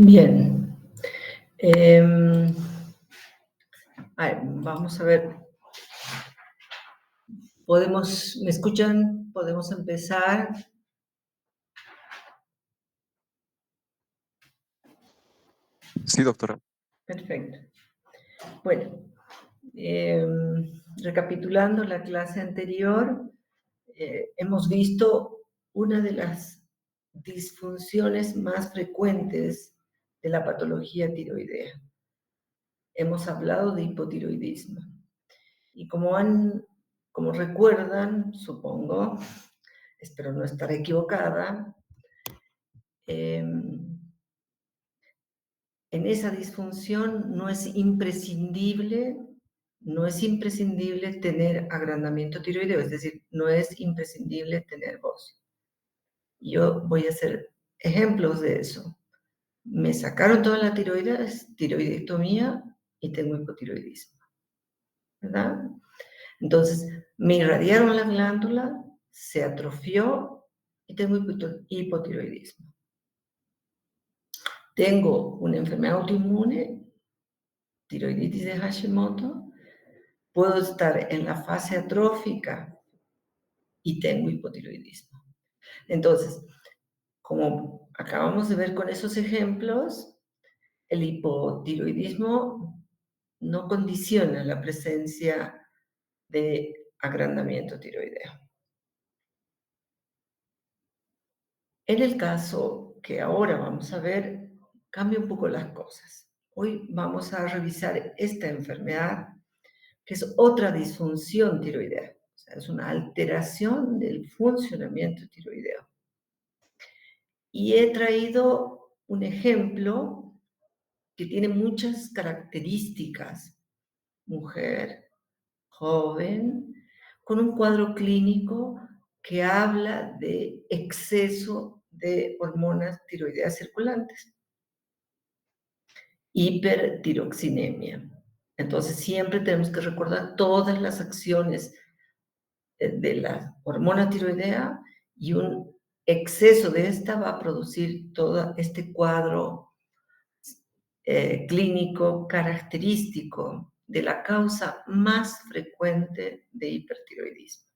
Bien. Vamos a ver. ¿Me escuchan? ¿Podemos empezar? Sí, doctora. Perfecto. Bueno, recapitulando la clase anterior, hemos visto una de las disfunciones más frecuentes de la patología tiroidea. Hemos hablado de hipotiroidismo. Y como recuerdan, supongo, espero no estar equivocada, en esa disfunción no es imprescindible tener agrandamiento tiroideo, es decir, no es imprescindible tener voz. Yo voy a hacer ejemplos de eso. Me sacaron toda la tiroidectomía y tengo hipotiroidismo, ¿verdad? Entonces, me irradiaron la glándula, se atrofió y tengo hipotiroidismo. Tengo una enfermedad autoinmune, tiroiditis de Hashimoto, puedo estar en la fase atrófica y tengo hipotiroidismo. Entonces, como acabamos de ver con esos ejemplos, el hipotiroidismo no condiciona la presencia de agrandamiento tiroideo. En el caso que ahora vamos a ver, cambia un poco las cosas. Hoy vamos a revisar esta enfermedad, que es otra disfunción tiroidea. O sea, es una alteración del funcionamiento tiroideo. Y he traído un ejemplo que tiene muchas características. Mujer, joven, con un cuadro clínico que habla de exceso de hormonas tiroideas circulantes, hipertiroxinemia. Entonces siempre tenemos que recordar todas las acciones de la hormona tiroidea, y un exceso de esta va a producir todo este cuadro clínico característico de la causa más frecuente de hipertiroidismo.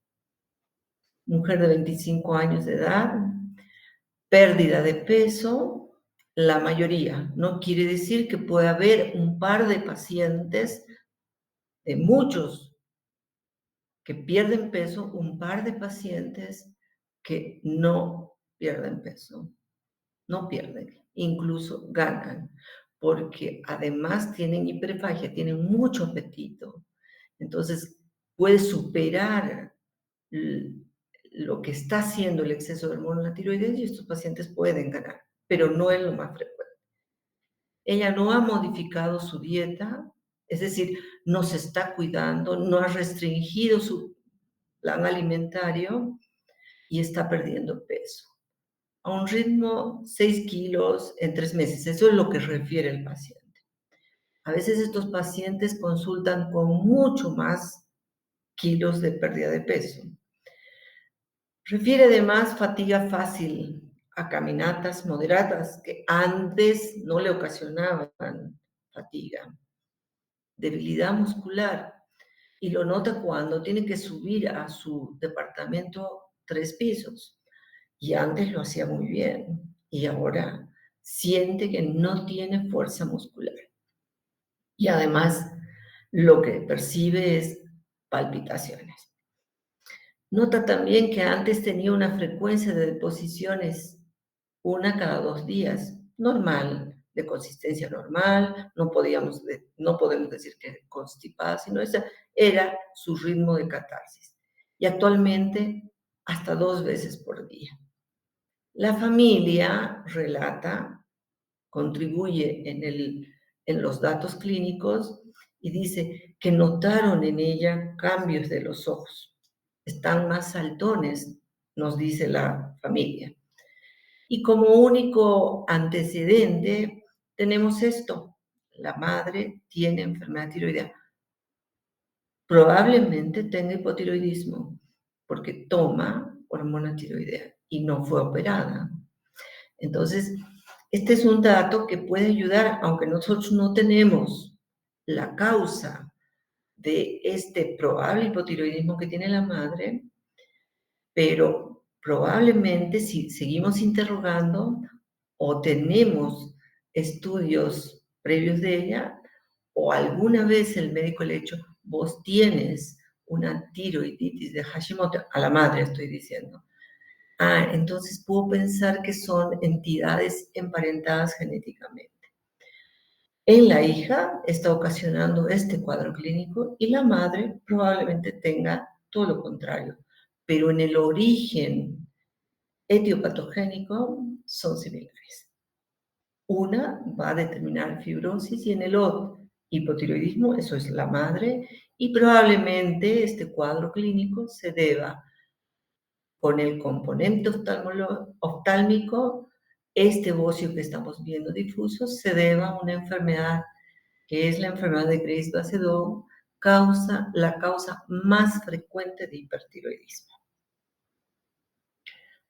Mujer de 25 años de edad, pérdida de peso, la mayoría. No quiere decir que pueda haber un par de pacientes, de muchos que pierden peso, un par de pacientes que no pierden peso. No pierden, incluso ganan, porque además tienen hiperfagia, tienen mucho apetito. Entonces, puede superar lo que está haciendo el exceso de hormona tiroides y estos pacientes pueden ganar, pero no es lo más frecuente. Ella no ha modificado su dieta, es decir, no se está cuidando, no ha restringido su plan alimentario y está perdiendo peso a un ritmo 6 kilos en 3 meses. Eso es lo que refiere el paciente. A veces estos pacientes consultan con mucho más kilos de pérdida de peso. Refiere además fatiga fácil a caminatas moderadas que antes no le ocasionaban fatiga. Debilidad muscular, y lo nota cuando tiene que subir a su departamento 3 pisos. Y antes lo hacía muy bien, y ahora siente que no tiene fuerza muscular. Y además lo que percibe es palpitaciones. Nota también que antes tenía una frecuencia de deposiciones 1 cada 2 días, normal, de consistencia normal, no podemos decir que constipada, sino ese era su ritmo de catarsis. Y actualmente hasta 2 veces por día. La familia relata, contribuye en los datos clínicos y dice que notaron en ella cambios de los ojos. Están más saltones, nos dice la familia. Y como único antecedente tenemos esto: la madre tiene enfermedad tiroidea. Probablemente tenga hipotiroidismo porque toma hormona tiroidea y no fue operada. Entonces, Este es un dato que puede ayudar, aunque nosotros no tenemos la causa de este probable hipotiroidismo que tiene la madre, pero probablemente si seguimos interrogando o tenemos estudios previos de ella, o alguna vez el médico le ha dicho, vos tienes una tiroiditis de Hashimoto, a la madre estoy diciendo. Entonces puedo pensar que son entidades emparentadas genéticamente. En la hija está ocasionando este cuadro clínico y la madre probablemente tenga todo lo contrario, pero en el origen etiopatogénico son similares. Una va a determinar fibrosis y en el otro hipotiroidismo, eso es la madre, y probablemente este cuadro clínico se deba con el componente oftálmico, este bocio que estamos viendo difuso se deba a una enfermedad que es la enfermedad de Graves-Basedow, la causa más frecuente de hipertiroidismo.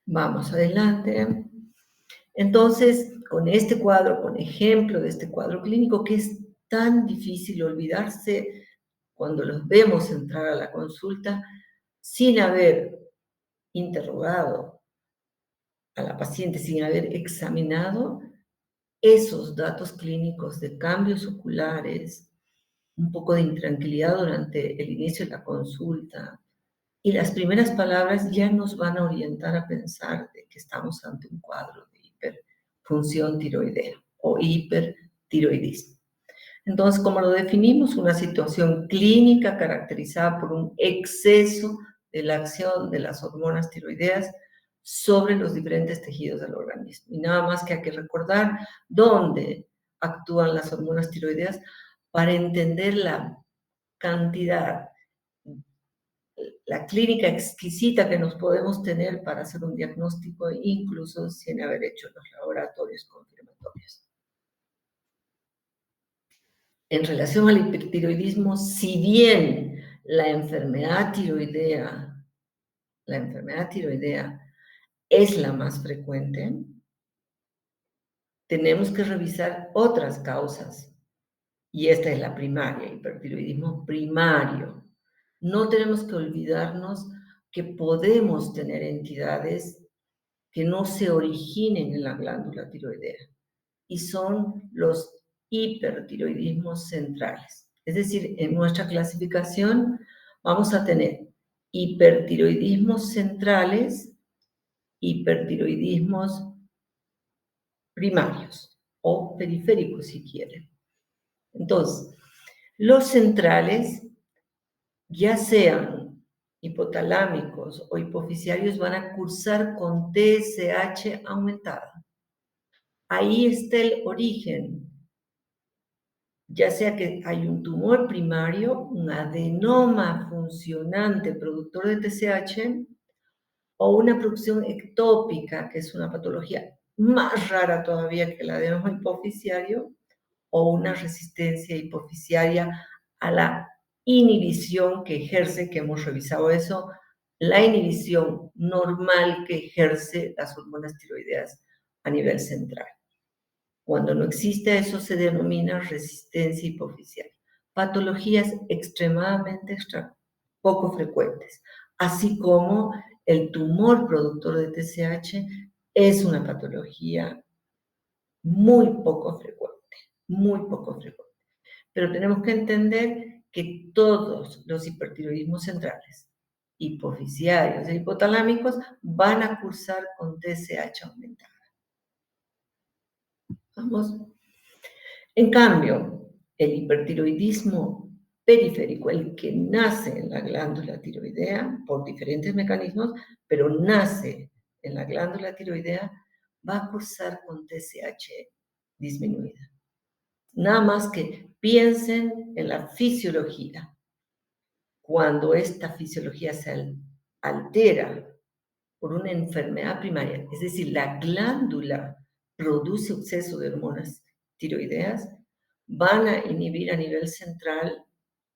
Vamos adelante. Entonces, con este cuadro, con ejemplo de este cuadro clínico, que es tan difícil olvidarse cuando los vemos entrar a la consulta sin haber interrogado a la paciente, sin haber examinado esos datos clínicos de cambios oculares, un poco de intranquilidad durante el inicio de la consulta, y las primeras palabras ya nos van a orientar a pensar de que estamos ante un cuadro de hiperfunción tiroidea o hipertiroidismo. Entonces, como lo definimos, una situación clínica caracterizada por un exceso de la acción de las hormonas tiroideas sobre los diferentes tejidos del organismo. Y nada más que hay que recordar dónde actúan las hormonas tiroideas para entender la cantidad, la clínica exquisita que nos podemos tener para hacer un diagnóstico, incluso sin haber hecho los laboratorios confirmatorios. En relación al hipertiroidismo, si bien la enfermedad tiroidea es la más frecuente, tenemos que revisar otras causas. Y esta es la primaria, hipertiroidismo primario. No tenemos que olvidarnos que podemos tener entidades que no se originen en la glándula tiroidea, y son los hipertiroidismos centrales. Es decir, en nuestra clasificación vamos a tener hipertiroidismos centrales, hipertiroidismos primarios o periféricos si quieren. Entonces, los centrales, ya sean hipotalámicos o hipofisiarios, van a cursar con TSH aumentada. Ahí está el origen, ya sea que hay un tumor primario, un adenoma funcionante productor de TSH, o una producción ectópica, que es una patología más rara todavía que el adenoma hipofisiario, o una resistencia hipofisiaria a la inhibición que ejerce, que hemos revisado eso, la inhibición normal que ejerce las hormonas tiroideas a nivel central. Cuando no existe eso se denomina resistencia hipofisiaria. Patologías extremadamente poco frecuentes, así como el tumor productor de TSH es una patología muy poco frecuente. Pero tenemos que entender que todos los hipertiroidismos centrales, hipofisiarios e hipotalámicos, van a cursar con TSH aumentada. Vamos. En cambio, el hipertiroidismo periférico, el que nace en la glándula tiroidea por diferentes mecanismos, pero nace en la glándula tiroidea, va a cursar con TSH disminuida. Nada más que piensen en la fisiología. Cuando esta fisiología se altera por una enfermedad primaria, es decir, la glándula produce exceso de hormonas tiroideas, van a inhibir a nivel central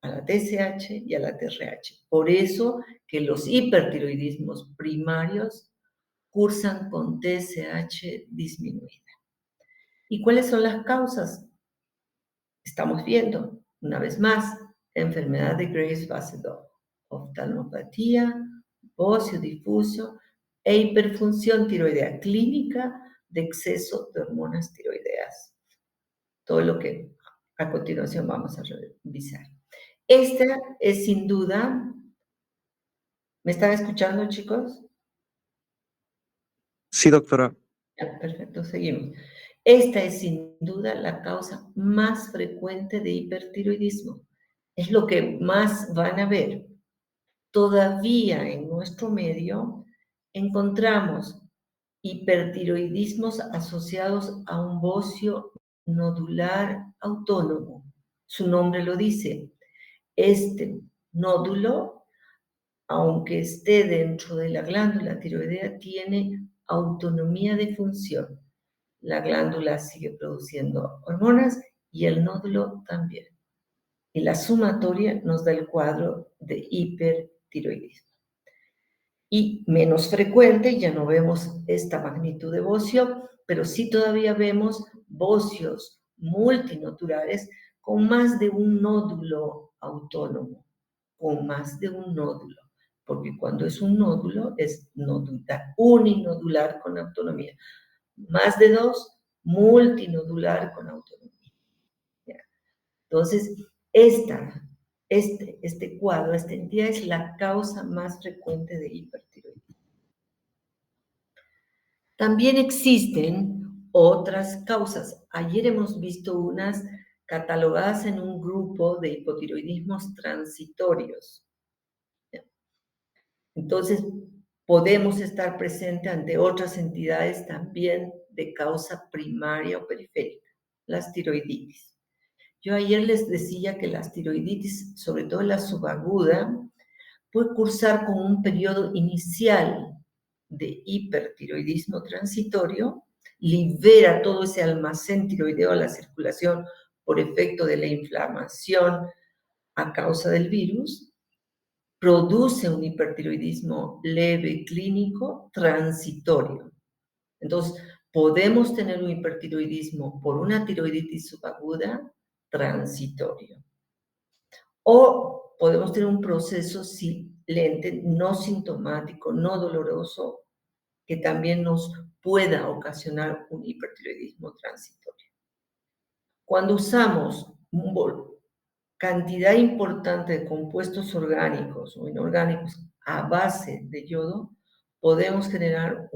a la TSH y a la TRH. Por eso que los hipertiroidismos primarios cursan con TSH disminuida. ¿Y cuáles son las causas? Estamos viendo, una vez más, enfermedad de Graves-Basedow, oftalmopatía, bocio difuso e hiperfunción tiroidea clínica de exceso de hormonas tiroideas. Todo lo que a continuación vamos a revisar. Esta es sin duda, ¿me están escuchando, chicos? Sí, doctora. Perfecto, seguimos. Esta es sin duda la causa más frecuente de hipertiroidismo. Es lo que más van a ver. Todavía en nuestro medio encontramos hipertiroidismos asociados a un bocio nodular autónomo. Su nombre lo dice. Este nódulo, aunque esté dentro de la glándula tiroidea, tiene autonomía de función. La glándula sigue produciendo hormonas y el nódulo también. Y la sumatoria nos da el cuadro de hipertiroidismo. Y menos frecuente, ya no vemos esta magnitud de bocio, pero sí todavía vemos bocios multinodulares con más de un nódulo autónomo, con más de un nódulo, porque cuando es un nódulo es nodular, uninodular con autonomía. Más de dos, multinodular con autonomía. ¿Ya? Entonces, este cuadro, esta entidad es la causa más frecuente de hipertiroidismo. También existen otras causas. Ayer hemos visto unas catalogadas en un grupo de hipotiroidismos transitorios. Entonces, podemos estar presentes ante otras entidades también de causa primaria o periférica, las tiroiditis. Yo ayer les decía que las tiroiditis, sobre todo la subaguda, puede cursar con un periodo inicial de hipertiroidismo transitorio, libera todo ese almacén tiroideo a la circulación por efecto de la inflamación a causa del virus, produce un hipertiroidismo leve clínico transitorio. Entonces, podemos tener un hipertiroidismo por una tiroiditis subaguda transitorio. O podemos tener un proceso silente, no sintomático, no doloroso, que también nos pueda ocasionar un hipertiroidismo transitorio. Cuando usamos cantidad importante de compuestos orgánicos o inorgánicos a base de yodo, podemos generar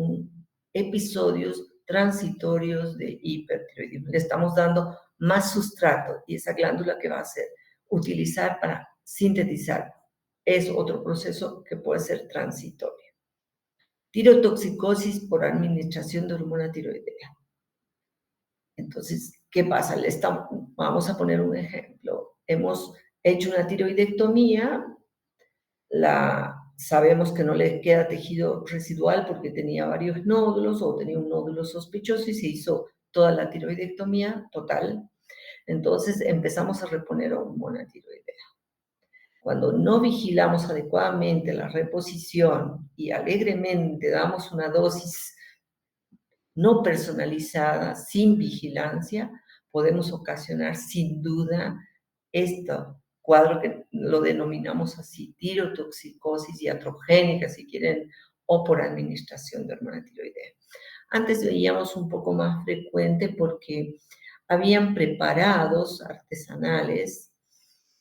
episodios transitorios de hipertiroidismo. Le estamos dando más sustrato y esa glándula que va a utilizar para sintetizar es otro proceso que puede ser transitorio. Tirotoxicosis por administración de hormona tiroidea. Entonces, ¿qué pasa? Vamos a poner un ejemplo. Hemos hecho una tiroidectomía, sabemos que no le queda tejido residual porque tenía varios nódulos o tenía un nódulo sospechoso y se hizo toda la tiroidectomía total. Entonces empezamos a reponer hormona tiroidea. Cuando no vigilamos adecuadamente la reposición y alegremente damos una dosis no personalizada, sin vigilancia, podemos ocasionar sin duda este cuadro que lo denominamos así, tirotoxicosis iatrogénica, si quieren, o por administración de hormona tiroidea. Antes veíamos un poco más frecuente porque habían preparados artesanales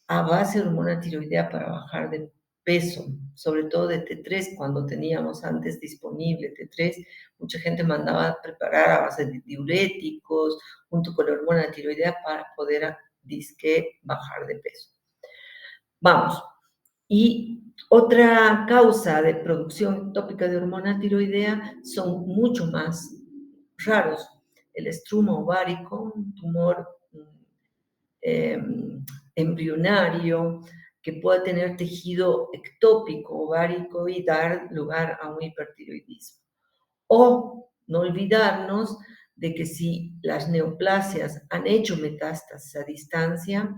a base de hormona tiroidea para bajar de peso, sobre todo de T3, cuando teníamos antes disponible T3, mucha gente mandaba a preparar a base de diuréticos, junto con la hormona tiroidea para poder, bajar de peso. Vamos, y otra causa de producción ectópica de hormona tiroidea son mucho más raros. El estruma ovárico, un tumor embrionario que pueda tener tejido ectópico ovárico y dar lugar a un hipertiroidismo. O no olvidarnos de que si las neoplasias han hecho metástasis a distancia,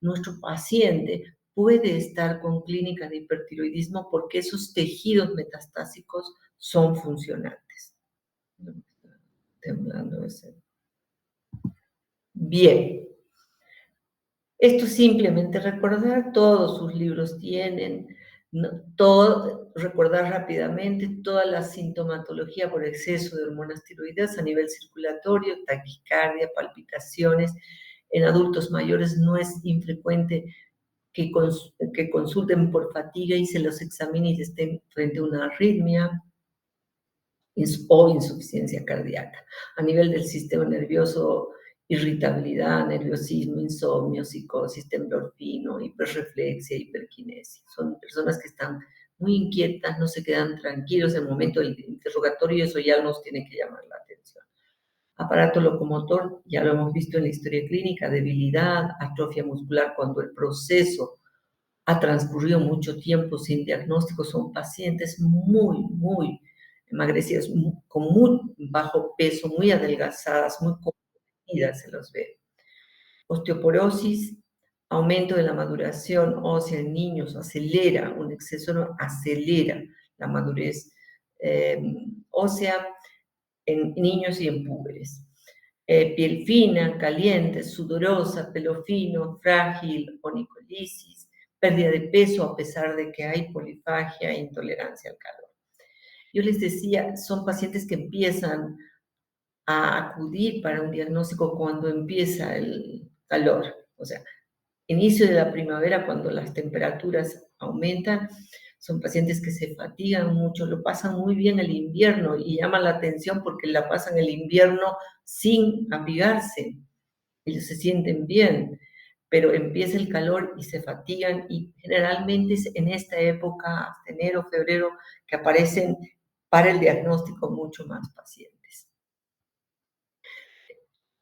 nuestro paciente puede estar con clínica de hipertiroidismo porque esos tejidos metastásicos son funcionantes. Temblando ese. Bien, esto simplemente recordar, todos sus libros tienen, recordar rápidamente toda la sintomatología por exceso de hormonas tiroideas a nivel circulatorio, taquicardia, palpitaciones. En adultos mayores no es infrecuente que consulten por fatiga y se los examine y estén frente a una arritmia o insuficiencia cardíaca. A nivel del sistema nervioso, irritabilidad, nerviosismo, insomnio, psicosis, temblor fino, hiperreflexia, hiperquinesia. Son personas que están muy inquietas, no se quedan tranquilos en el momento del interrogatorio y eso ya nos tiene que llamar la atención. Aparato locomotor, ya lo hemos visto en la historia clínica, debilidad, atrofia muscular cuando el proceso ha transcurrido mucho tiempo sin diagnóstico, son pacientes muy emagrecidas, con muy bajo peso, muy adelgazadas, muy comprimidas se los ve. Osteoporosis, aumento de la maduración ósea en niños, acelera, un exceso no, acelera la madurez ósea en niños y en púberes. Piel fina, caliente, sudorosa, pelo fino, frágil, onicolisis, pérdida de peso a pesar de que hay polifagia e intolerancia al calor. Yo les decía, son pacientes que empiezan a acudir para un diagnóstico cuando empieza el calor, o sea, inicio de la primavera cuando las temperaturas aumentan. Son pacientes que se fatigan mucho, lo pasan muy bien el invierno y llaman la atención porque la pasan el invierno sin abrigarse. Ellos se sienten bien, pero empieza el calor y se fatigan y generalmente es en esta época, hasta enero, febrero, que aparecen para el diagnóstico mucho más pacientes.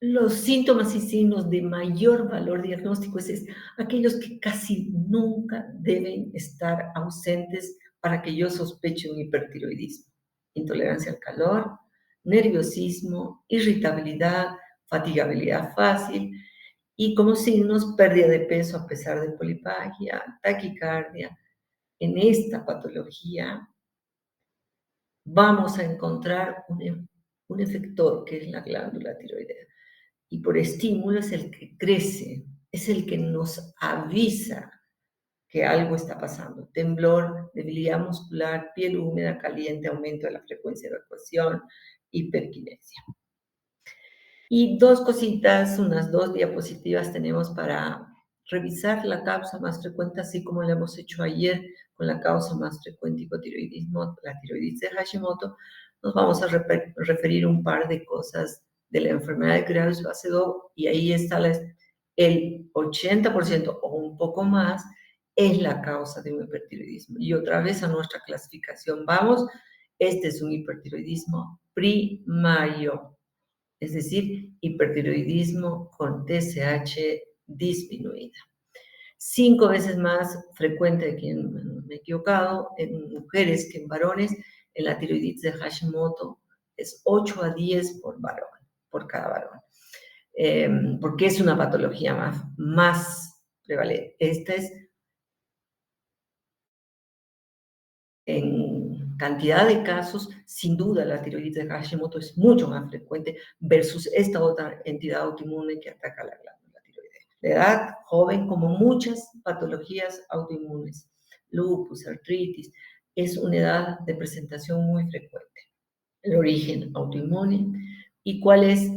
Los síntomas y signos de mayor valor diagnóstico es aquellos que casi nunca deben estar ausentes para que yo sospeche un hipertiroidismo. Intolerancia al calor, nerviosismo, irritabilidad, fatigabilidad fácil y como signos pérdida de peso a pesar de polipagia, taquicardia. En esta patología vamos a encontrar un efector que es la glándula tiroidea. Y por estímulo es el que crece, es el que nos avisa que algo está pasando. Temblor, debilidad muscular, piel húmeda, caliente, aumento de la frecuencia de evacuación, hiperquinesia. Y dos cositas, unas 2 diapositivas tenemos para revisar la causa más frecuente, así como lo hemos hecho ayer con la causa más frecuente hipotiroidismo, la tiroiditis de Hashimoto. Nos vamos a referir un par de cosas de la enfermedad de Graves-Basedow y ahí está el 80% o un poco más es la causa de un hipertiroidismo. Y otra vez a nuestra clasificación vamos, este es un hipertiroidismo primario, es decir, hipertiroidismo con TSH disminuida. 5 veces más frecuente, aquí me he equivocado, en mujeres que en varones, en la tiroiditis de Hashimoto es 8 a 10 por varón, por cada varón, porque es una patología más prevalente. Esta es en cantidad de casos, sin duda la tiroiditis de Hashimoto es mucho más frecuente versus esta otra entidad autoinmune que ataca la glándula tiroidea. La edad joven, como muchas patologías autoinmunes, lupus, artritis, es una edad de presentación muy frecuente. El origen autoinmune y cuál es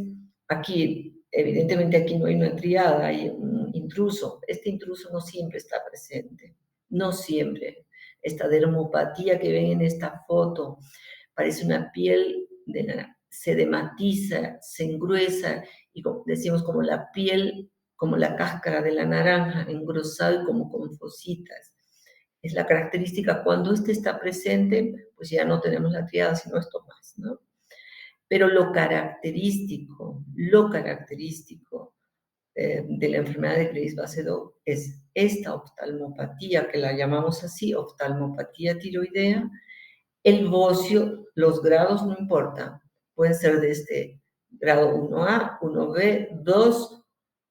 aquí, evidentemente aquí no hay una triada, hay un intruso. Este intruso no siempre está presente, no siempre. Esta dermopatía que ven en esta foto parece una piel, se dematiza, se engruesa y decimos como la piel, como la cáscara de la naranja, engrosado y como con fositas. Es la característica, cuando este está presente, pues ya no tenemos la triada, sino esto más, ¿no? Pero lo característico de la enfermedad de Graves-Basedow es esta oftalmopatía, que la llamamos así, oftalmopatía tiroidea. El bocio, los grados no importan, pueden ser de este grado 1A, 1B, 2,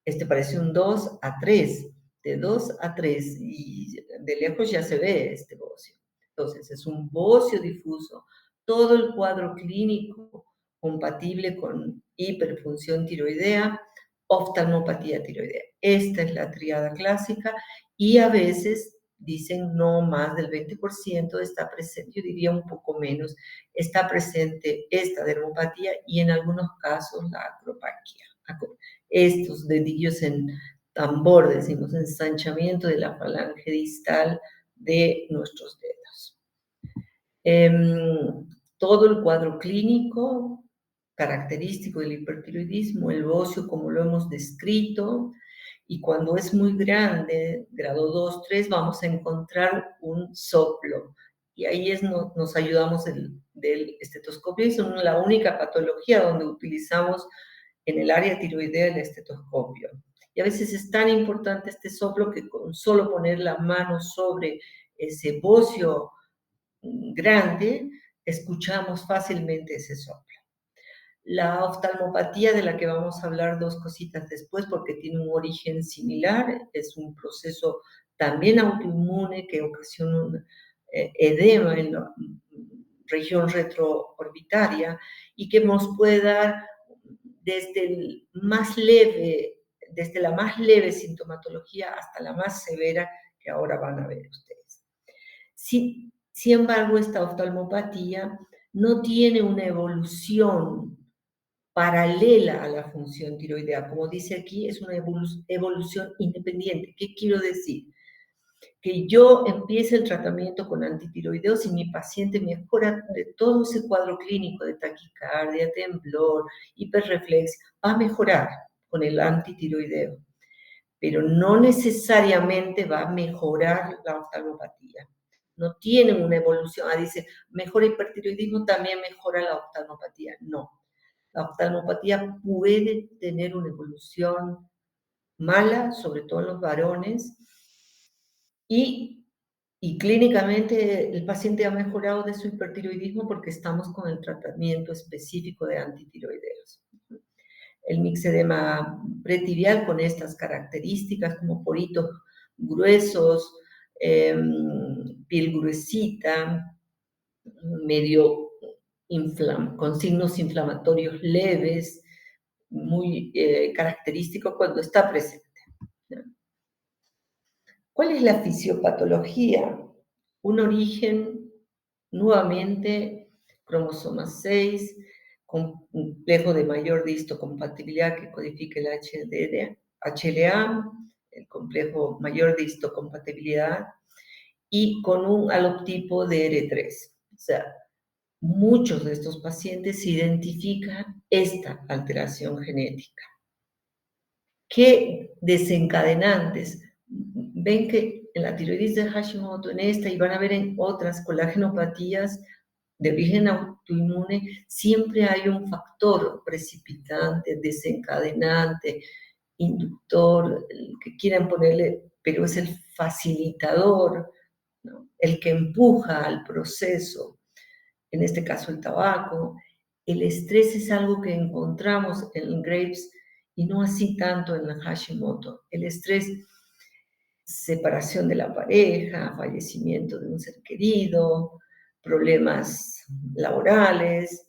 este parece un 2 a 3, de 2 a 3, y de lejos ya se ve este bocio. Entonces, es un bocio difuso, todo el cuadro clínico compatible con hiperfunción tiroidea, oftalmopatía tiroidea. Esta es la tríada clásica y a veces dicen no más del 20% está presente, yo diría un poco menos, está presente esta dermopatía y en algunos casos la acropaquia. Estos dedillos en tambor, decimos, ensanchamiento de la falange distal de nuestros dedos. Todo el cuadro clínico característico del hipertiroidismo, el bocio como lo hemos descrito, y cuando es muy grande, grado 2, 3, vamos a encontrar un soplo. Y ahí nos ayudamos del estetoscopio, es la única patología donde utilizamos en el área tiroidea el estetoscopio. Y a veces es tan importante este soplo que con solo poner la mano sobre ese bocio grande, escuchamos fácilmente ese soplo. La oftalmopatía, de la que vamos a hablar dos cositas después, porque tiene un origen similar, es un proceso también autoinmune que ocasiona un edema en la región retroorbitaria y que nos puede dar desde la más leve sintomatología hasta la más severa que ahora van a ver ustedes. Sin embargo, esta oftalmopatía no tiene una evolución paralela a la función tiroidea. Como dice aquí, es una evolución independiente. ¿Qué quiero decir? Que yo empiece el tratamiento con antitiroideos y mi paciente mejora de todo ese cuadro clínico de taquicardia, temblor, hiperreflexia, va a mejorar con el antitiroideo, pero no necesariamente va a mejorar la oftalmopatía. No tienen una evolución. Dice, mejora hipertiroidismo, también mejora la oftalmopatía. No. La oftalmopatía puede tener una evolución mala, sobre todo en los varones, y clínicamente el paciente ha mejorado de su hipertiroidismo porque estamos con el tratamiento específico de antitiroideos. El mixedema pretibial con estas características como poritos gruesos, piel gruesita, medio con signos inflamatorios leves, muy característico cuando está presente. ¿Cuál es la fisiopatología? Un origen, nuevamente, cromosoma 6, complejo de mayor histocompatibilidad que codifica el HLA, el complejo mayor de histocompatibilidad, y con un alotipo de R3. O sea, muchos de estos pacientes identifican esta alteración genética. ¿Qué desencadenantes? Ven que en la tiroides de Hashimoto, en esta, y van a ver en otras colagenopatías de origen autoinmune, siempre hay un factor precipitante, desencadenante, inductor, el que quieran ponerle, pero es el facilitador, ¿no? El que empuja al proceso, en este caso el tabaco. El estrés es algo que encontramos en Graves y no así tanto en la Hashimoto. El estrés, separación de la pareja, fallecimiento de un ser querido, problemas laborales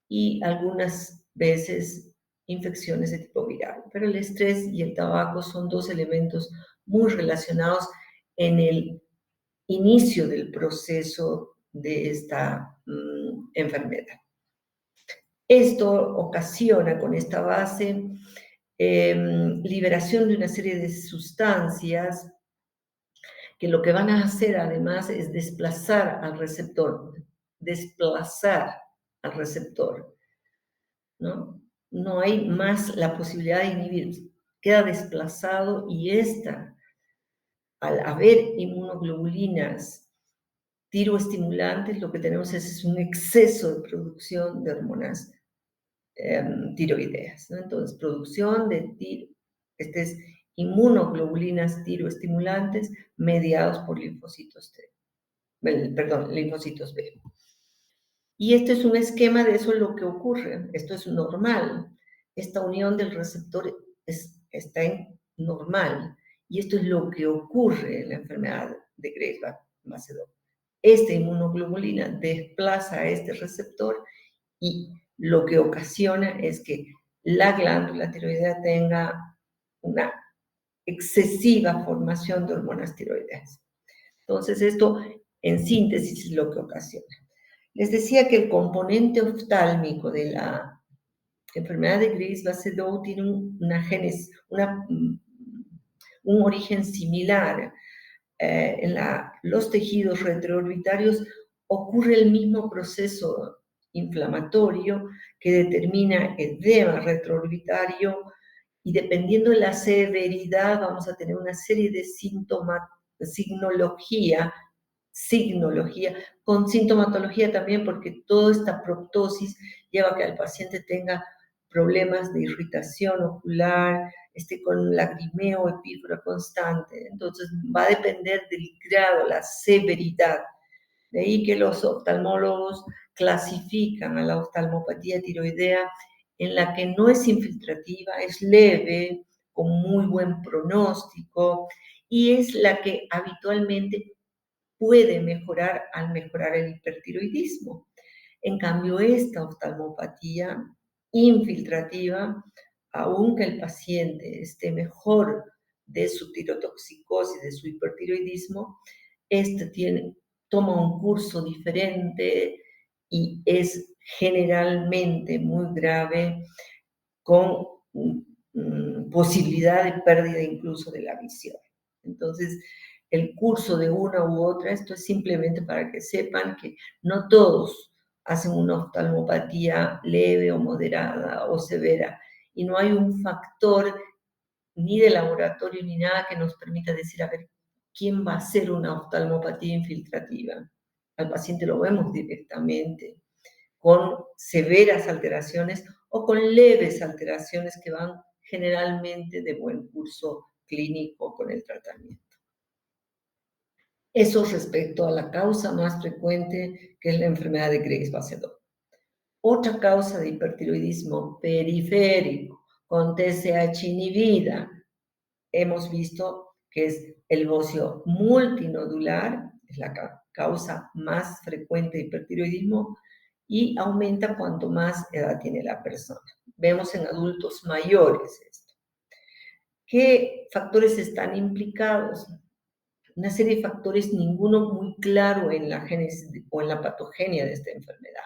y algunas veces infecciones de tipo viral. Pero el estrés y el tabaco son dos elementos muy relacionados en el inicio del proceso de esta enfermedad. Esto ocasiona con esta base liberación de una serie de sustancias que lo que van a hacer además es desplazar al receptor, ¿no? No hay más la posibilidad de inhibir, queda desplazado y al haber inmunoglobulinas tiroestimulantes, lo que tenemos es un exceso de producción de hormonas tiroideas, ¿no? Entonces, producción de inmunoglobulinas tiroestimulantes mediados por linfocitos linfocitos B. Y esto es un esquema de eso lo que ocurre. Esto es normal. Esta unión del receptor está normal. Y esto es lo que ocurre en la enfermedad de Graves-Macedón. Esta inmunoglobulina desplaza a este receptor y lo que ocasiona es que la glándula tiroidea tenga una excesiva formación de hormonas tiroideas. Entonces, esto en síntesis es lo que ocasiona. Les decía que el componente oftálmico de la enfermedad de Graves-Basedow tiene un origen similar. En los tejidos retroorbitarios ocurre el mismo proceso inflamatorio que determina edema retroorbitario, y dependiendo de la severidad vamos a tener una serie de signología, con sintomatología también, porque toda esta proptosis lleva a que el paciente tenga problemas de irritación ocular, esté con lagrimeo o epífora constante. Entonces va a depender del grado, la severidad. De ahí que los oftalmólogos clasifican a la oftalmopatía tiroidea en la que no es infiltrativa, es leve, con muy buen pronóstico, y es la que habitualmente puede mejorar al mejorar el hipertiroidismo. En cambio, esta oftalmopatía infiltrativa, aunque el paciente esté mejor de su tirotoxicosis, de su hipertiroidismo, toma un curso diferente y es generalmente muy grave, con posibilidad de pérdida incluso de la visión. Entonces, el curso de una u otra, esto es simplemente para que sepan que no todos hacen una oftalmopatía leve o moderada o severa, y no hay un factor ni de laboratorio ni nada que nos permita decir, a ver, ¿quién va a hacer una oftalmopatía infiltrativa? Al paciente lo vemos directamente, con severas alteraciones o con leves alteraciones que van generalmente de buen curso clínico con el tratamiento. Eso respecto a la causa más frecuente, que es la enfermedad de Graves-Basedow. Otra causa de hipertiroidismo periférico con TSH inhibida, hemos visto que es el bocio multinodular, es la causa más frecuente de hipertiroidismo, y aumenta cuanto más edad tiene la persona. Vemos en adultos mayores esto. ¿Qué factores están implicados? Una serie de factores, ninguno muy claro en la génesis o en la patogenia de esta enfermedad.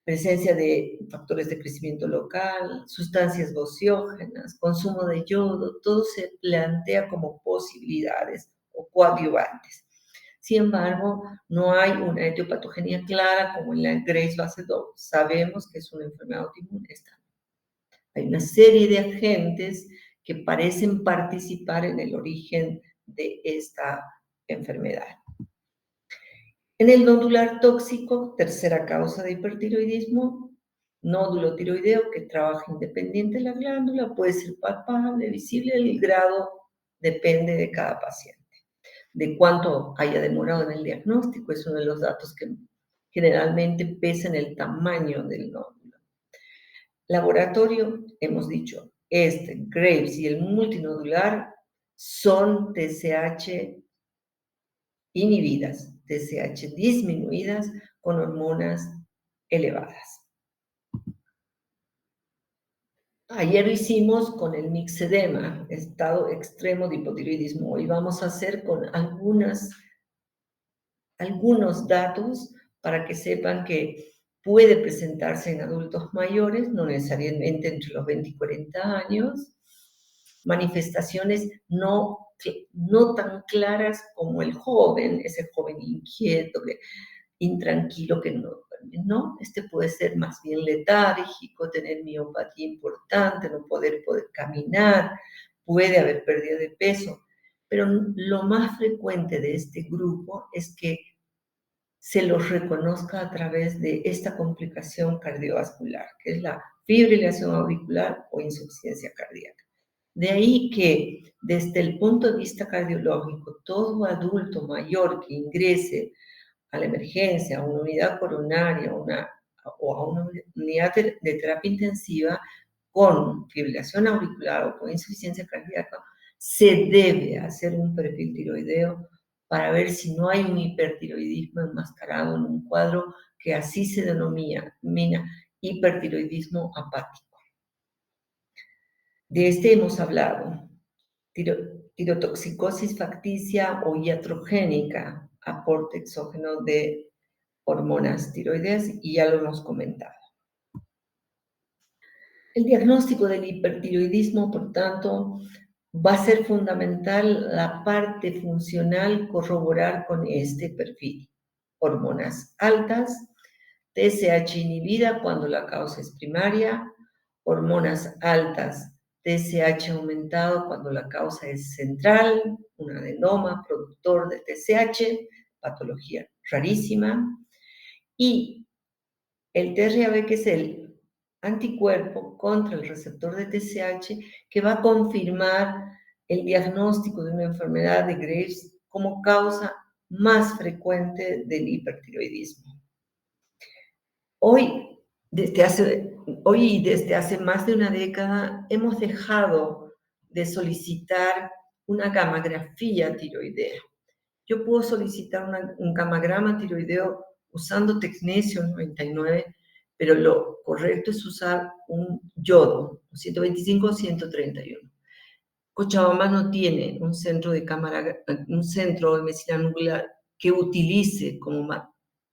Presencia de factores de crecimiento local, sustancias bociógenas, consumo de yodo, todo se plantea como posibilidades o coadyuvantes. Sin embargo, no hay una etiopatogenia clara como en la Graves-Basedow. Sabemos que es una enfermedad autoinmune. Hay una serie de agentes que parecen participar en el origen de esta enfermedad. En el nodular tóxico, tercera causa de hipertiroidismo, nódulo tiroideo que trabaja independiente de la glándula, puede ser palpable, visible, el grado depende de cada paciente. De cuánto haya demorado en el diagnóstico es uno de los datos que generalmente pesan el tamaño del nódulo. Laboratorio, hemos dicho, Graves y el multinodular son TSH inhibidas, TSH disminuidas con hormonas elevadas. Ayer lo hicimos con el mixedema, estado extremo de hipotiroidismo. Hoy vamos a hacer con algunos datos para que sepan que puede presentarse en adultos mayores, no necesariamente entre los 20 y 40 años, manifestaciones no tan claras como el joven, ese joven inquieto, intranquilo que no, puede ser más bien letárgico, tener miopatía importante, no poder caminar, puede haber pérdida de peso, pero lo más frecuente de este grupo es que se los reconozca a través de esta complicación cardiovascular, que es la fibrilación auricular o insuficiencia cardíaca. De ahí que, desde el punto de vista cardiológico, todo adulto mayor que ingrese a la emergencia, a una unidad coronaria o a una unidad de terapia intensiva con fibrilación auricular o con insuficiencia cardíaca, se debe hacer un perfil tiroideo para ver si no hay un hipertiroidismo enmascarado en un cuadro que así se denomina hipertiroidismo apático. De este hemos hablado. Tirotoxicosis facticia o iatrogénica, aporte exógeno de hormonas tiroideas, y ya lo hemos comentado. El diagnóstico del hipertiroidismo, por tanto, va a ser fundamental la parte funcional corroborar con este perfil. Hormonas altas, TSH inhibida cuando la causa es primaria, hormonas altas, TSH aumentado cuando la causa es central, un adenoma productor de TSH, patología rarísima, y el TRAB, que es el anticuerpo contra el receptor de TSH, que va a confirmar el diagnóstico de una enfermedad de Graves como causa más frecuente del hipertiroidismo. Hoy, desde hace más de una década, hemos dejado de solicitar una gamografía tiroidea. Yo puedo solicitar un gamagrama tiroideo usando tecnesio 99, pero lo correcto es usar un yodo, 125 o 131. Cochabamba no tiene un centro de medicina nuclear que utilice como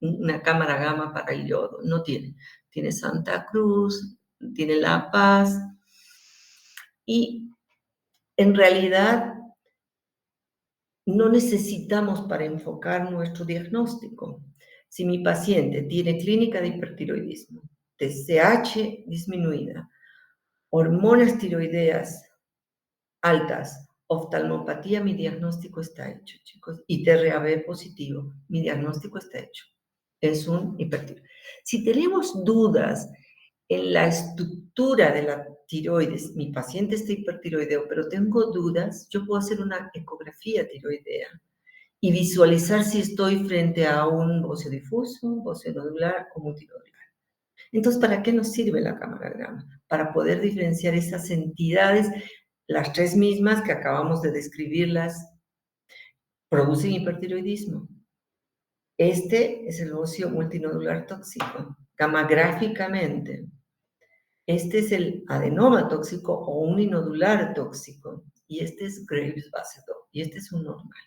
una cámara gamma para el yodo. No tiene. Tiene Santa Cruz, tiene La Paz, y en realidad no necesitamos para enfocar nuestro diagnóstico. Si mi paciente tiene clínica de hipertiroidismo, TSH disminuida, hormonas tiroideas altas, oftalmopatía, mi diagnóstico está hecho, chicos, y TRAB positivo, mi diagnóstico está hecho. Es un hipertiroidismo. Si tenemos dudas en la estructura de la tiroides, mi paciente está hipertiroideo, pero tengo dudas, yo puedo hacer una ecografía tiroidea y visualizar si estoy frente a un bocio difuso, bocio nodular o multinodular. Entonces, ¿para qué nos sirve la cámara gamma? Para poder diferenciar esas entidades, las tres mismas que acabamos de describirlas, producen hipertiroidismo. Este es el bocio multinodular tóxico, gamagráficamente. Este es el adenoma tóxico o uninodular tóxico, y este es Graves base 2, y este es un normal.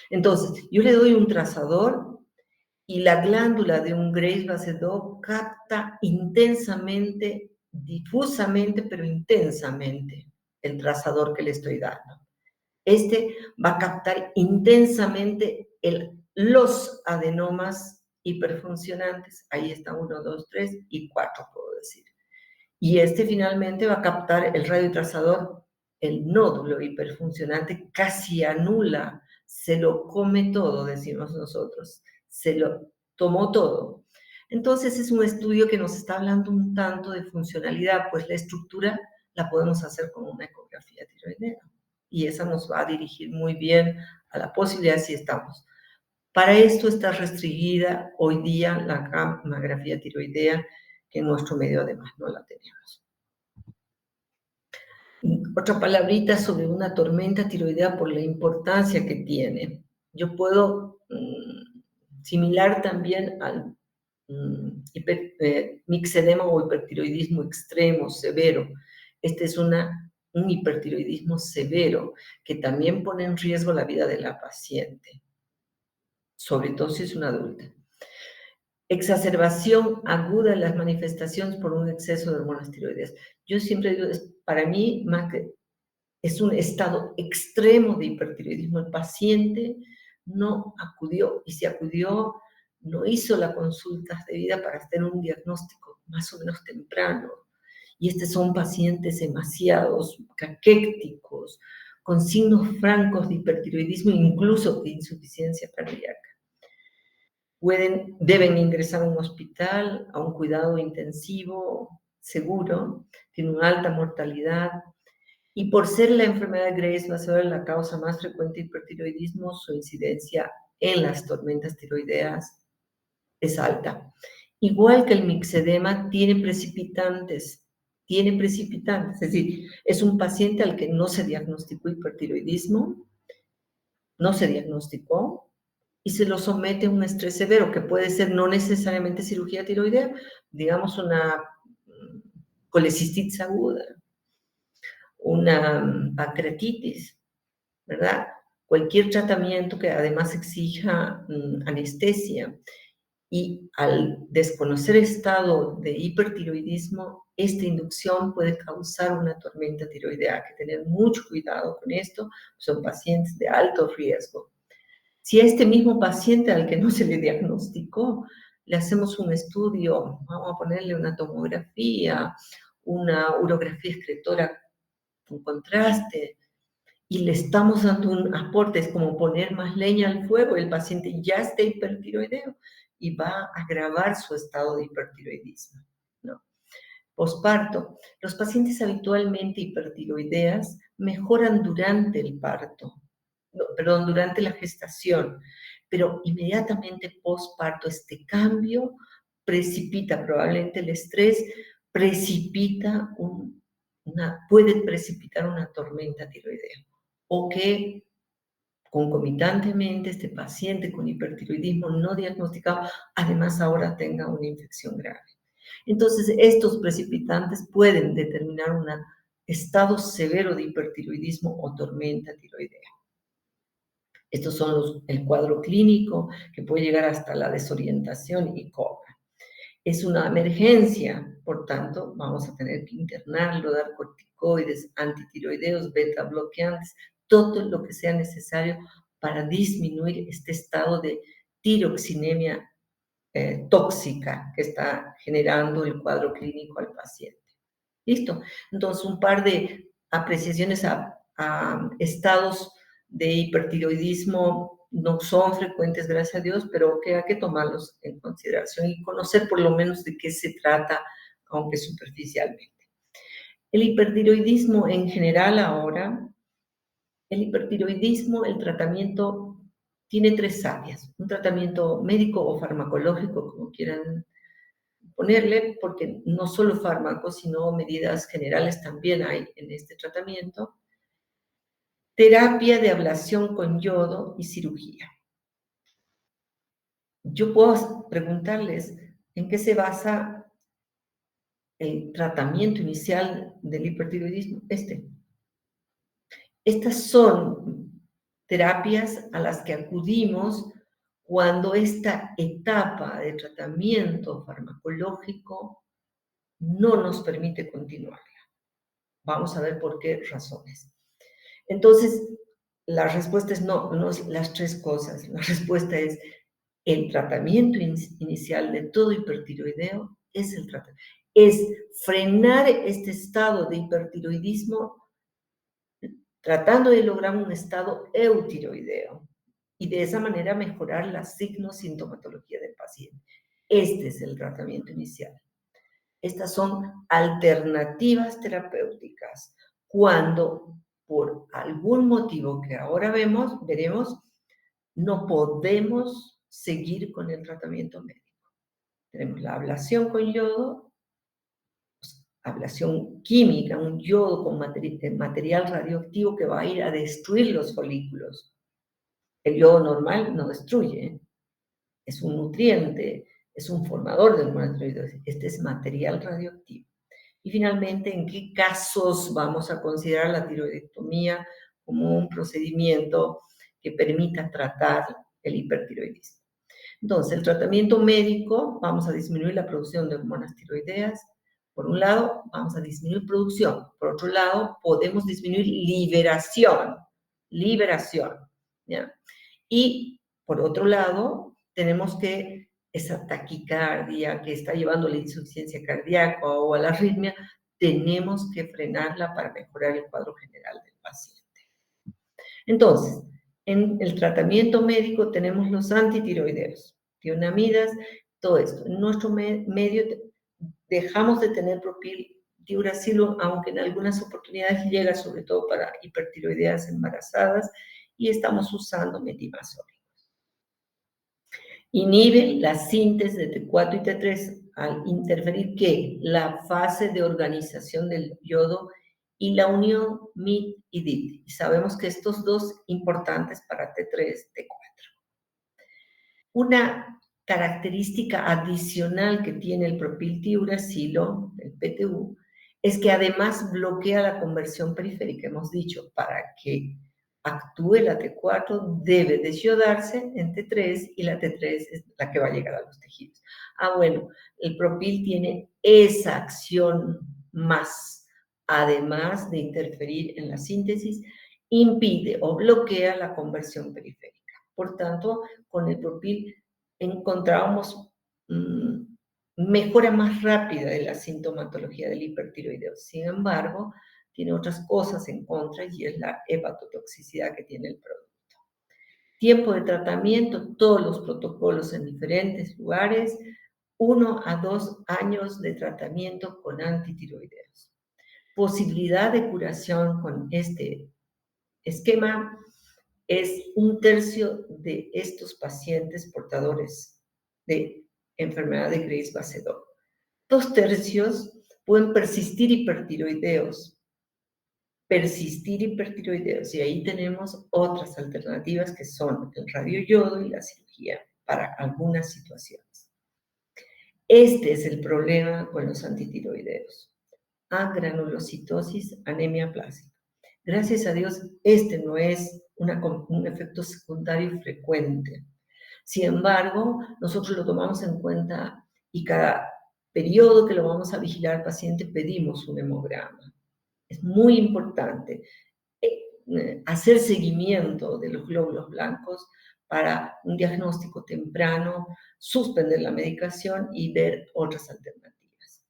Entonces, yo le doy un trazador y la glándula de un Graves base 2 capta intensamente, difusamente, pero intensamente el trazador que le estoy dando. Este va a captar intensamente los adenomas hiperfuncionantes. Ahí está 1, 2, 3 y 4, puedo decir. Y este finalmente va a captar el radiotrazador, el nódulo hiperfuncionante casi anula, se lo come todo, decimos nosotros, se lo tomó todo. Entonces es un estudio que nos está hablando un tanto de funcionalidad, pues la estructura la podemos hacer con una ecografía tiroidea. Y esa nos va a dirigir muy bien a la posibilidad si estamos. Para esto está restringida hoy día la gamografía tiroidea, que en nuestro medio además no la tenemos. Otra palabrita sobre una tormenta tiroidea por la importancia que tiene. Yo puedo similar también al mixedema o hipertiroidismo extremo, severo. Este es un hipertiroidismo severo que también pone en riesgo la vida de la paciente, sobre todo si es una adulta. Exacerbación aguda de las manifestaciones por un exceso de hormonas tiroideas. Yo siempre digo, para mí, más que es un estado extremo de hipertiroidismo. El paciente no acudió, y si acudió, no hizo las consultas debidas para tener un diagnóstico más o menos temprano. Y estos son pacientes demasiados caquécticos, con signos francos de hipertiroidismo, incluso de insuficiencia cardíaca. Deben ingresar a un hospital, a un cuidado intensivo seguro, tiene una alta mortalidad, y por ser la enfermedad de Graves va a ser la causa más frecuente de hipertiroidismo, su incidencia en las tormentas tiroideas es alta. Igual que el mixedema, tiene precipitantes, es decir, es un paciente al que no se diagnosticó hipertiroidismo, no se diagnosticó, y se lo somete a un estrés severo, que puede ser no necesariamente cirugía tiroidea, digamos una colecistitis aguda, una pancreatitis, ¿verdad? Cualquier tratamiento que además exija anestesia. Y al desconocer estado de hipertiroidismo, esta inducción puede causar una tormenta tiroidea. Hay que tener mucho cuidado con esto, son pacientes de alto riesgo. Si a este mismo paciente al que no se le diagnosticó, le hacemos un estudio, vamos a ponerle una tomografía, una urografía excretora con contraste, y le estamos dando un aporte, es como poner más leña al fuego, el paciente ya está hipertiroideo y va a agravar su estado de hipertiroidismo, ¿no? Posparto, los pacientes habitualmente hipertiroideas mejoran durante el parto, no, perdón, durante la gestación, pero inmediatamente posparto este cambio precipita, probablemente el estrés precipita puede precipitar una tormenta tiroidea, o que concomitantemente este paciente con hipertiroidismo no diagnosticado, además ahora tenga una infección grave. Entonces, estos precipitantes pueden determinar un estado severo de hipertiroidismo o tormenta tiroidea. Estos son el cuadro clínico que puede llegar hasta la desorientación y coma. Es una emergencia, por tanto, vamos a tener que internarlo, dar corticoides, antitiroideos, beta bloqueantes, todo lo que sea necesario para disminuir este estado de tiroxinemia tóxica que está generando el cuadro clínico al paciente. ¿Listo? Entonces, un par de apreciaciones a estados de hipertiroidismo no son frecuentes, gracias a Dios, pero que hay que tomarlos en consideración y conocer por lo menos de qué se trata, aunque superficialmente. El hipertiroidismo en general ahora, el tratamiento tiene tres áreas. Un tratamiento médico o farmacológico, como quieran ponerle, porque no solo fármacos, sino medidas generales también hay en este tratamiento. Terapia de ablación con yodo y cirugía. Yo puedo preguntarles en qué se basa el tratamiento inicial del hipertiroidismo. Estas son terapias a las que acudimos cuando esta etapa de tratamiento farmacológico no nos permite continuarla. Vamos a ver por qué razones. Entonces, la respuesta es no es las tres cosas. La respuesta es el tratamiento inicial de todo hipertiroideo es el tratamiento. Es frenar este estado de hipertiroidismo tratando de lograr un estado eutiroideo y de esa manera mejorar la signo-sintomatología del paciente. Este es el tratamiento inicial. Estas son alternativas terapéuticas. Cuando por algún motivo que ahora veremos, no podemos seguir con el tratamiento médico. Tenemos la ablación con yodo, ablación química, un yodo con material radioactivo que va a ir a destruir los folículos. El yodo normal no destruye, es un nutriente, es un formador de hormonas tiroideas. Este es material radioactivo. Y finalmente, ¿en qué casos vamos a considerar la tiroidectomía como un procedimiento que permita tratar el hipertiroidismo? Entonces, el tratamiento médico, vamos a disminuir la producción de hormonas tiroideas. Por un lado, vamos a disminuir producción. Por otro lado, podemos disminuir liberación. ¿Ya? Y, por otro lado, tenemos que esa taquicardia que está llevando a la insuficiencia cardíaca o a la arritmia, tenemos que frenarla para mejorar el cuadro general del paciente. Entonces, en el tratamiento médico tenemos los antitiroideos, tionamidas, todo esto. En nuestro medio dejamos de tener propiltiuracilo, aunque en algunas oportunidades llega sobre todo para hipertiroideas embarazadas, y estamos usando metimazol. Inhibe la síntesis de T4 y T3 al interferir ¿qué? La fase de organización del yodo y la unión MIT y DIT. Y sabemos que estos dos importantes para T3, T4. Una característica adicional que tiene el propiltiuracilo, el PTU, es que además bloquea la conversión periférica. Hemos dicho, para que actúe la T4 debe desyodarse en T3 y la T3 es la que va a llegar a los tejidos. Bueno, el propil tiene esa acción más, además de interferir en la síntesis, impide o bloquea la conversión periférica. Por tanto, con el propil encontramos mejora más rápida de la sintomatología del hipertiroideo. Sin embargo, tiene otras cosas en contra y es la hepatotoxicidad que tiene el producto. Tiempo de tratamiento, todos los protocolos en diferentes lugares, 1 a 2 años de tratamiento con antitiroideos. Posibilidad de curación con este esquema es 1/3 de estos pacientes portadores de enfermedad de Graves-Basedow. 2/3 pueden persistir hipertiroideos, y ahí tenemos otras alternativas que son el radioyodo y la cirugía para algunas situaciones. Este es el problema con los antitiroideos. Agranulocitosis, anemia plástica. Gracias a Dios, este no es un efecto secundario frecuente. Sin embargo, nosotros lo tomamos en cuenta y cada periodo que lo vamos a vigilar al paciente pedimos un hemograma. Es muy importante hacer seguimiento de los glóbulos blancos para un diagnóstico temprano, suspender la medicación y ver otras alternativas.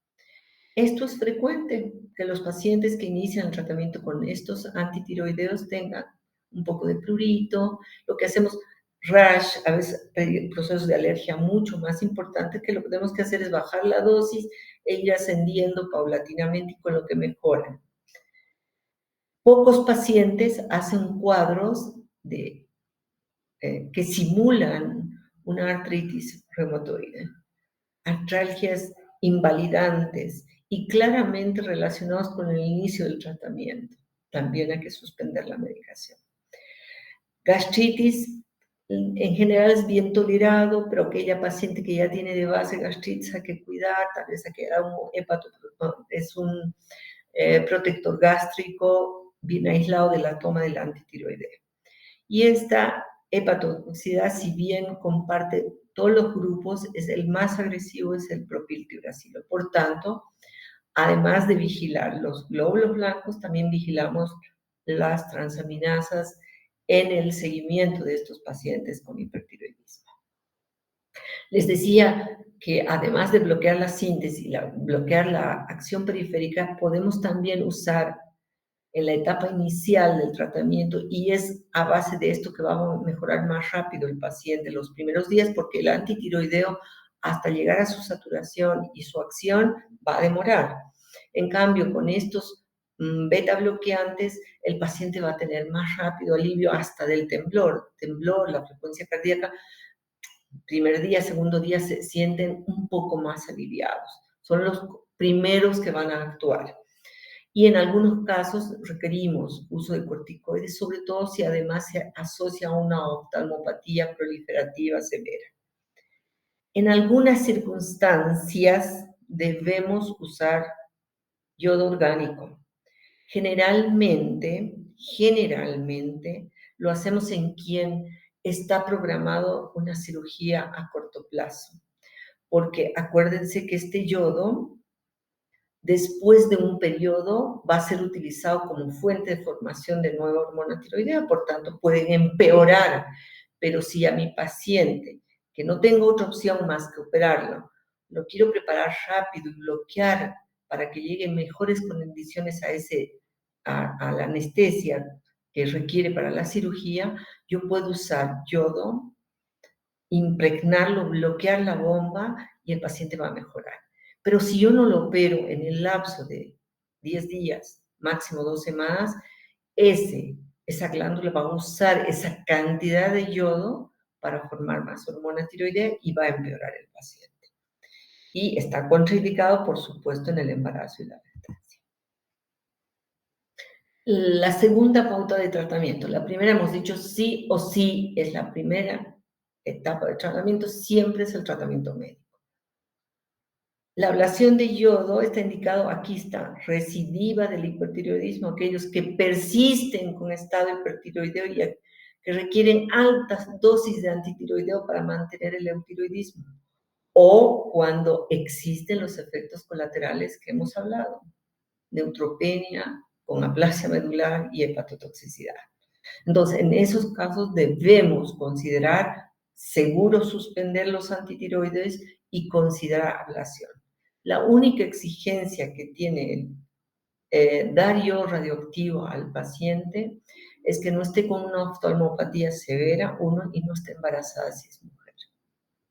Esto es frecuente, que los pacientes que inician el tratamiento con estos antitiroideos tengan un poco de prurito, lo que hacemos rash, a veces procesos de alergia mucho más importantes, que lo que tenemos que hacer es bajar la dosis e ir ascendiendo paulatinamente y con lo que mejoran. Pocos pacientes hacen cuadros que simulan una artritis reumatoide, artralgias invalidantes y claramente relacionados con el inicio del tratamiento. También hay que suspender la medicación. Gastritis, en general es bien tolerado, pero aquella paciente que ya tiene de base gastritis hay que cuidar, tal vez hay que dar un protector gástrico bien aislado de la toma del antitiroideo. Y esta hepatotoxicidad, si bien comparte todos los grupos, es el más agresivo, es el propiltiuracilo. Por tanto, además de vigilar los glóbulos blancos, también vigilamos las transaminasas en el seguimiento de estos pacientes con hipertiroidismo. Les decía que además de bloquear la síntesis, bloquear la acción periférica, podemos también usar en la etapa inicial del tratamiento, y es a base de esto que va a mejorar más rápido el paciente los primeros días, porque el antitiroideo, hasta llegar a su saturación y su acción, va a demorar. En cambio, con estos beta bloqueantes, el paciente va a tener más rápido alivio hasta del temblor, la frecuencia cardíaca. Primer día, segundo día se sienten un poco más aliviados. Son los primeros que van a actuar. Y en algunos casos requerimos uso de corticoides, sobre todo si además se asocia a una oftalmopatía proliferativa severa. En algunas circunstancias debemos usar yodo orgánico. Generalmente lo hacemos en quien está programado una cirugía a corto plazo, porque acuérdense que este yodo, después de un periodo, va a ser utilizado como fuente de formación de nueva hormona tiroidea, por tanto pueden empeorar. Pero si a mi paciente, que no tengo otra opción más que operarlo, lo quiero preparar rápido y bloquear para que lleguen mejores condiciones a la anestesia que requiere para la cirugía, yo puedo usar yodo, impregnarlo, bloquear la bomba y el paciente va a mejorar. Pero si yo no lo opero en el lapso de 10 días, máximo 2 semanas, esa glándula va a usar esa cantidad de yodo para formar más hormona tiroidea y va a empeorar el paciente. Y está contraindicado, por supuesto, en el embarazo y la lactancia. La segunda pauta de tratamiento. La primera hemos dicho sí o sí, es la primera etapa de tratamiento, siempre es el tratamiento médico. La ablación de yodo está indicado, aquí está, recidiva del hipertiroidismo, aquellos que persisten con estado hipertiroideo y que requieren altas dosis de antitiroideo para mantener el eutiroidismo, o cuando existen los efectos colaterales que hemos hablado, neutropenia con aplasia medular y hepatotoxicidad. Entonces, en esos casos debemos considerar seguro suspender los antitiroides y considerar ablación. La única exigencia que tiene dar yo radioactivo al paciente es que no esté con una oftalmopatía severa, uno, y no esté embarazada si es mujer.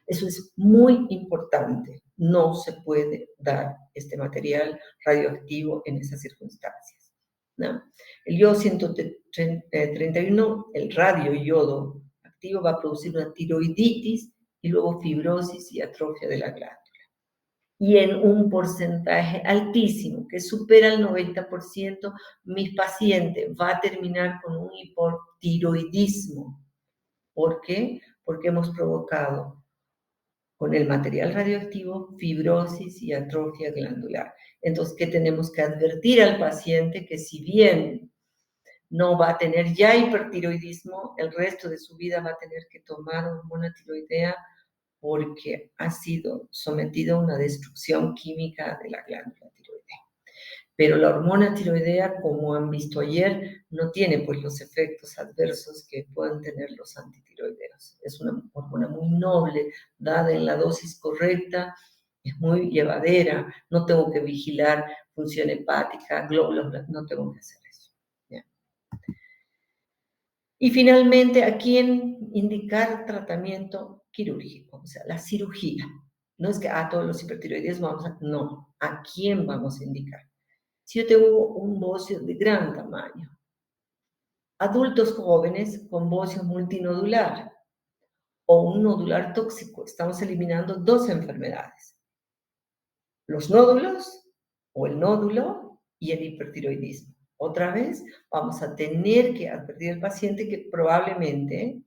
Eso es muy importante. No se puede dar este material radioactivo en esas circunstancias, ¿no? El yodo 131, el radioyodo activo, va a producir una tiroiditis y luego fibrosis y atrofia de la glándula. Y en un porcentaje altísimo, que supera el 90%, mi paciente va a terminar con un hipotiroidismo. ¿Por qué? Porque hemos provocado con el material radioactivo fibrosis y atrofia glandular. Entonces, ¿qué tenemos que advertir al paciente? Que si bien no va a tener ya hipertiroidismo, el resto de su vida va a tener que tomar hormona tiroidea porque ha sido sometido a una destrucción química de la glándula tiroidea. Pero la hormona tiroidea, como han visto ayer, no tiene pues los efectos adversos que pueden tener los antitiroideos. Es una hormona muy noble, dada en la dosis correcta, es muy llevadera, no tengo que vigilar función hepática, glóbulos, no tengo que hacer eso. ¿Ya? Y finalmente, ¿a quién indicar tratamiento quirúrgico? O sea, la cirugía. No es que a todos los hipertiroides vamos a... No, ¿a quién vamos a indicar? Si yo tengo un bocio de gran tamaño, adultos jóvenes con bocio multinodular o un nodular tóxico, estamos eliminando dos enfermedades, los nódulos o el nódulo y el hipertiroidismo. Otra vez vamos a tener que advertir al paciente que probablemente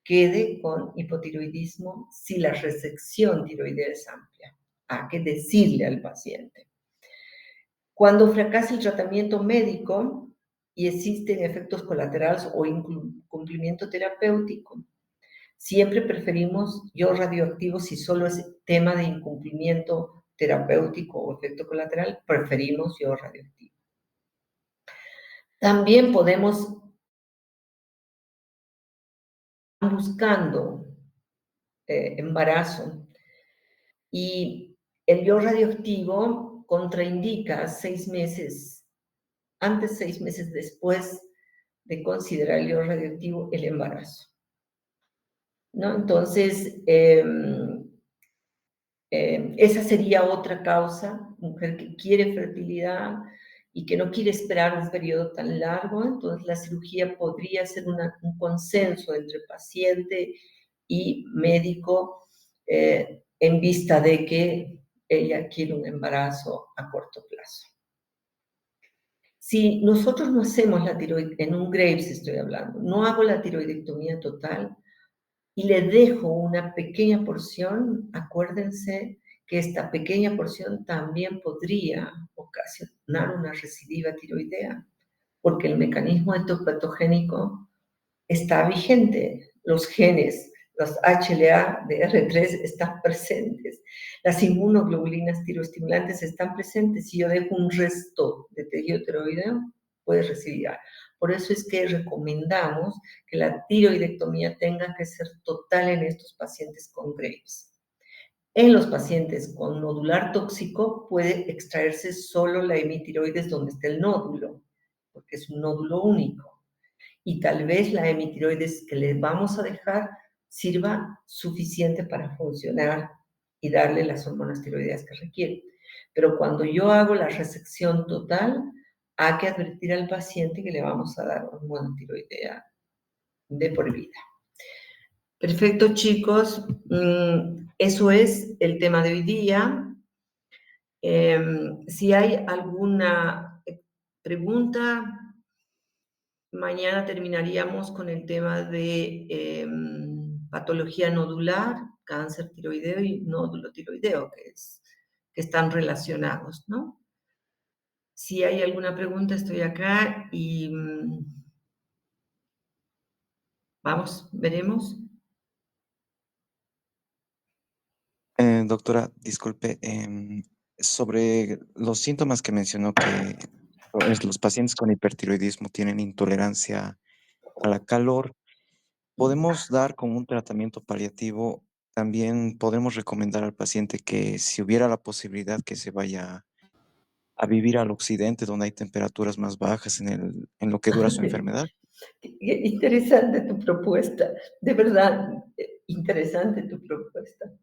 quede con hipotiroidismo si la resección tiroidea es amplia. Hay que decirle al paciente. Cuando fracasa el tratamiento médico y existen efectos colaterales o incumplimiento terapéutico, siempre preferimos yo radioactivo si solo es tema de incumplimiento terapéutico o efecto colateral, preferimos yo radioactivo. También podemos buscando embarazo y el yo radioactivo contraindica 6 meses, antes 6 meses después de considerar el yo radioactivo el embarazo, ¿no? Entonces, esa sería otra causa, mujer que quiere fertilidad y que no quiere esperar un periodo tan largo, entonces la cirugía podría ser un consenso entre paciente y médico en vista de que ella quiere un embarazo a corto plazo. Si nosotros no hacemos la tiroides, en un Graves estoy hablando, no hago la tiroidectomía total y le dejo una pequeña porción, acuérdense que esta pequeña porción también podría ocasionar una recidiva tiroidea, porque el mecanismo ectopatogénico está vigente. Los genes, los HLA de R3 están presentes. Las inmunoglobulinas tiroestimulantes están presentes. Si yo dejo un resto de tejido tiroideo, puede recibir. Por eso es que recomendamos que la tiroidectomía tenga que ser total en estos pacientes con Graves. En los pacientes con nodular tóxico puede extraerse solo la hemitiroides donde está el nódulo, porque es un nódulo único. Y tal vez la hemitiroides que le vamos a dejar sirva suficiente para funcionar y darle las hormonas tiroideas que requiere. Pero cuando yo hago la resección total, hay que advertir al paciente que le vamos a dar hormona tiroidea de por vida. Perfecto, chicos. Eso es el tema de hoy día. Si hay alguna pregunta, mañana terminaríamos con el tema de patología nodular, cáncer tiroideo y nódulo tiroideo, que es que están relacionados, ¿no? Si hay alguna pregunta, estoy acá y vamos, veremos. Doctora, disculpe, sobre los síntomas que mencionó que los pacientes con hipertiroidismo tienen intolerancia a la calor, ¿podemos dar como un tratamiento paliativo? También podemos recomendar al paciente que si hubiera la posibilidad que se vaya a vivir al occidente, donde hay temperaturas más bajas en lo que dura su enfermedad. Interesante tu propuesta, de verdad, interesante tu propuesta.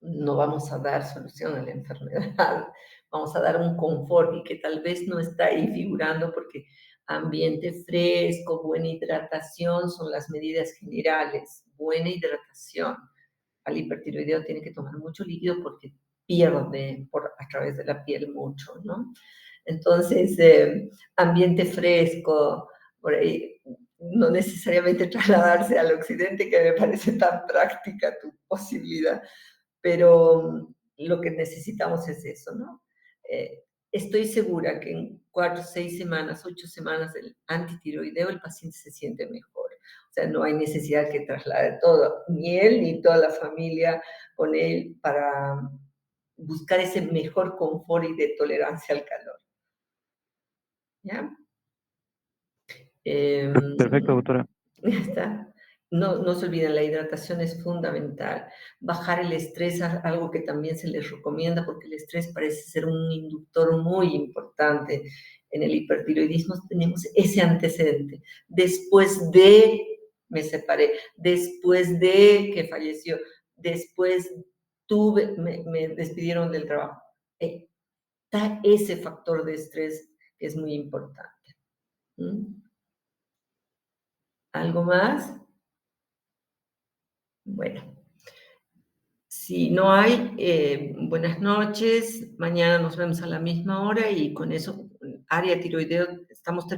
No vamos a dar solución a la enfermedad, vamos a dar un confort y que tal vez no está ahí figurando porque ambiente fresco, buena hidratación son las medidas generales, buena hidratación. Al hipertiroideo tiene que tomar mucho líquido porque pierde a través de la piel mucho, ¿no? Entonces, ambiente fresco, por ahí, no necesariamente trasladarse al occidente, que me parece tan práctica tu posibilidad, pero lo que necesitamos es eso, ¿no? Estoy segura que en 4, 6 semanas, 8 semanas del antitiroideo el paciente se siente mejor. O sea, no hay necesidad que traslade todo, ni él ni toda la familia con él para buscar ese mejor confort y de tolerancia al calor. ¿Ya? Perfecto, doctora. Ya está. No, no se olviden, la hidratación es fundamental. Bajar el estrés, algo que también se les recomienda, porque el estrés parece ser un inductor muy importante. En el hipertiroidismo tenemos ese antecedente. Después de, me separé, después de que falleció, después me despidieron del trabajo. Está ese factor de estrés que es muy importante. ¿Mm? ¿Algo más? Bueno, si no hay, buenas noches. Mañana nos vemos a la misma hora y con eso, área tiroideo, estamos terminando.